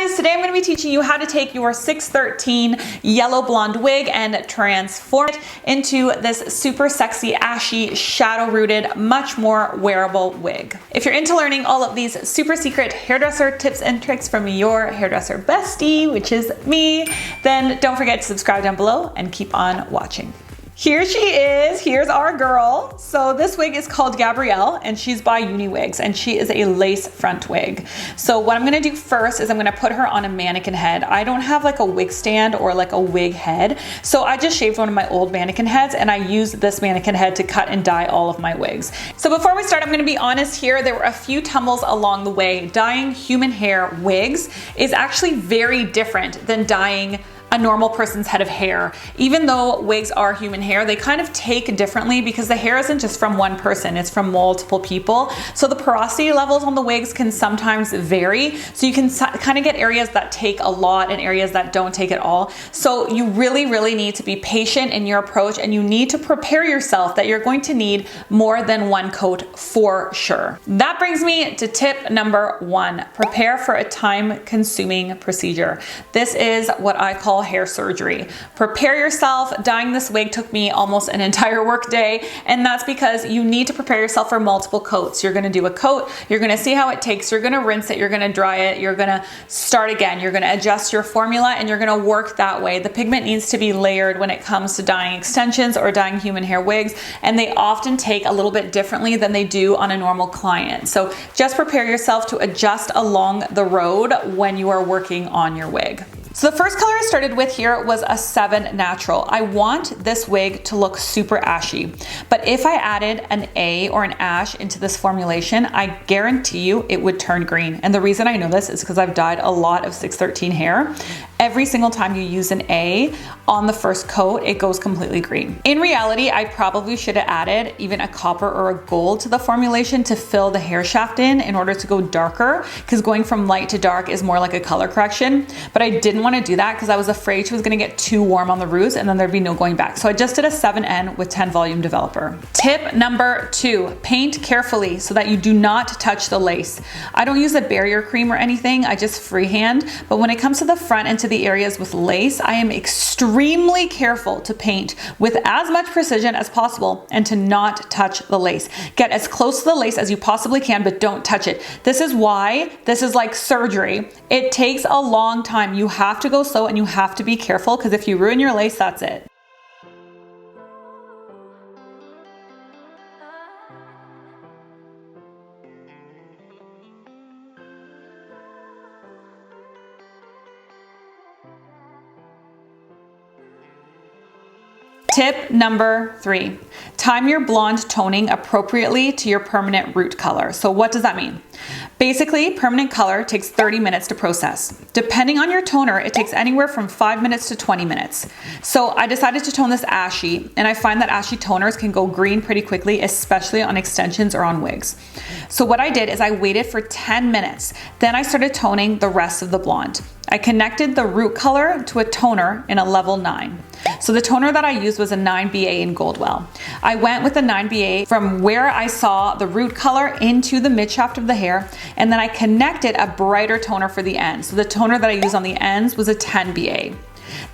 guys, today I'm going to be teaching you how to take your 613 yellow blonde wig and transform it into this super sexy, ashy, shadow rooted, much more wearable wig. If you're into learning all of these super secret hairdresser tips and tricks from your hairdresser bestie, which is me, then don't forget to subscribe down below and keep on watching. Here she is, here's our girl. So this wig is called Gabrielle and she's by Uniwigs and she is a lace front wig. So what I'm gonna do first is I'm gonna put her on a mannequin head. I don't have like a wig stand or like a wig head. So I just shaved one of my old mannequin heads and I used this mannequin head to cut and dye all of my wigs. So before we start, I'm gonna be honest here, there were a few tumbles along the way. Dyeing human hair wigs is actually very different than dyeing a normal person's head of hair. Even though wigs are human hair, they kind of take differently because the hair isn't just from one person, it's from multiple people. So the porosity levels on the wigs can sometimes vary. So you can kind of get areas that take a lot and areas that don't take at all. So you really need to be patient in your approach and you need to prepare yourself that you're going to need more than one coat for sure. That brings me to tip number 1. Prepare for a time-consuming procedure. This is what I call hair surgery. Prepare yourself. Dyeing this wig took me almost an entire work day, and that's because you need to prepare yourself for multiple coats. You're gonna do a coat, you're gonna see how it takes, you're gonna rinse it, you're gonna dry it, you're gonna start again, you're gonna adjust your formula, and you're gonna work that way. The pigment needs to be layered when it comes to dyeing extensions or dyeing human hair wigs, and they often take a little bit differently than they do on a normal client. So just prepare yourself to adjust along the road when you are working on your wig. So the first color I started with here was a 7 Natural. I want this wig to look super ashy, but if I added an A or an ash into this formulation, I guarantee you it would turn green. And the reason I know this is because I've dyed a lot of 613 hair. Every single time you use an A on the first coat, it goes completely green. In reality, I probably should have added even a copper or a gold to the formulation to fill the hair shaft in order to go darker, because going from light to dark is more like a color correction. But I didn't want to do that because I was afraid she was going to get too warm on the roots and then there'd be no going back. So I just did a 7N with 10 volume developer. Tip number 2, paint carefully so that you do not touch the lace. I don't use a barrier cream or anything, I just freehand, but when it comes to the front and to the areas with lace, I am extremely careful to paint with as much precision as possible and to not touch the lace. Get as close to the lace as you possibly can, but don't touch it. This is why this is like surgery. It takes a long time. You have to go slow and you have to be careful, because if you ruin your lace, that's it. Tip number 3, time your blonde toning appropriately to your permanent root color. So what does that mean? Basically, permanent color takes 30 minutes to process. Depending on your toner, it takes anywhere from 5 minutes to 20 minutes. So I decided to tone this ashy, and I find that ashy toners can go green pretty quickly, especially on extensions or on wigs. So what I did is I waited for 10 minutes. Then I started toning the rest of the blonde. I connected the root color to a toner in a level 9. So the toner that I used was a 9BA in Goldwell. I went with the 9BA from where I saw the root color into the midshaft of the hair, and then I connected a brighter toner for the ends. So the toner that I used on the ends was a 10BA.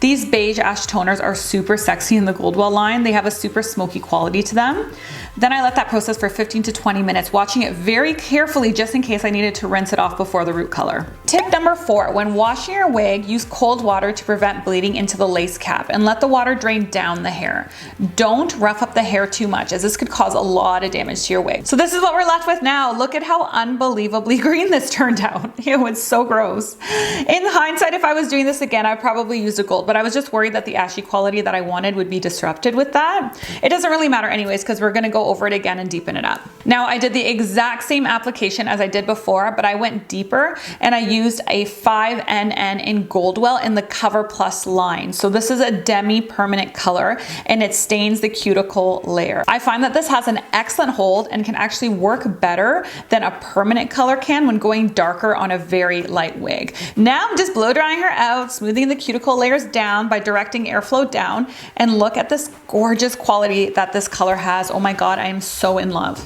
These beige ash toners are super sexy in the Goldwell line. They have a super smoky quality to them. Then I let that process for 15 to 20 minutes, watching it very carefully just in case I needed to rinse it off before the root color. Tip number 4, when washing your wig, use cold water to prevent bleeding into the lace cap and let the water drain down the hair. Don't rough up the hair too much, as this could cause a lot of damage to your wig. So this is what we're left with now. Look at how unbelievably green this turned out. It was so gross. In hindsight, if I was doing this again, I probably used a gold, but I was just worried that the ashy quality that I wanted would be disrupted with that. It doesn't really matter anyways, because we're gonna go over it again and deepen it up. Now I did the exact same application as I did before, but I went deeper and I used a 5NN in Goldwell in the Cover Plus line. So this is a demi-permanent color and it stains the cuticle layer. I find that this has an excellent hold and can actually work better than a permanent color can when going darker on a very light wig. Now I'm just blow drying her out, smoothing the cuticle layers down by directing airflow down, and look at this gorgeous quality that this color has. Oh my God, I am so in love.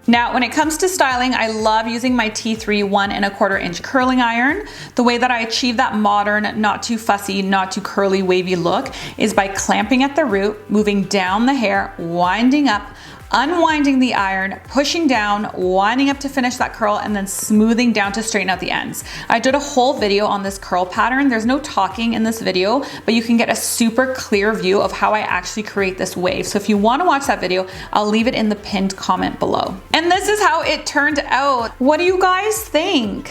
Now, when it comes to styling, I love using my T3 1¼ inch curling iron. The way that I achieve that modern, not too fussy, not too curly, wavy look is by clamping at the root, moving down the hair, winding up, unwinding the iron, pushing down, winding up to finish that curl, and then smoothing down to straighten out the ends. I did a whole video on this curl pattern. There's no talking in this video, but you can get a super clear view of how I actually create this wave. So if you want to watch that video, I'll leave it in the pinned comment below. And this is how it turned out. What do you guys think?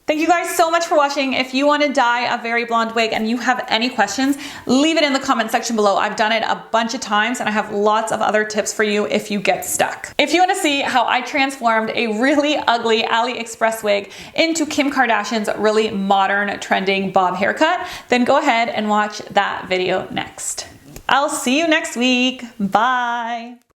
Thank you guys so much for watching. If you want to dye a very blonde wig and you have any questions, leave it in the comment section below. I've done it a bunch of times and I have lots of other tips for you if you get stuck. If you want to see how I transformed a really ugly AliExpress wig into Kim Kardashian's really modern trending bob haircut, then go ahead and watch that video next. I'll see you next week. Bye.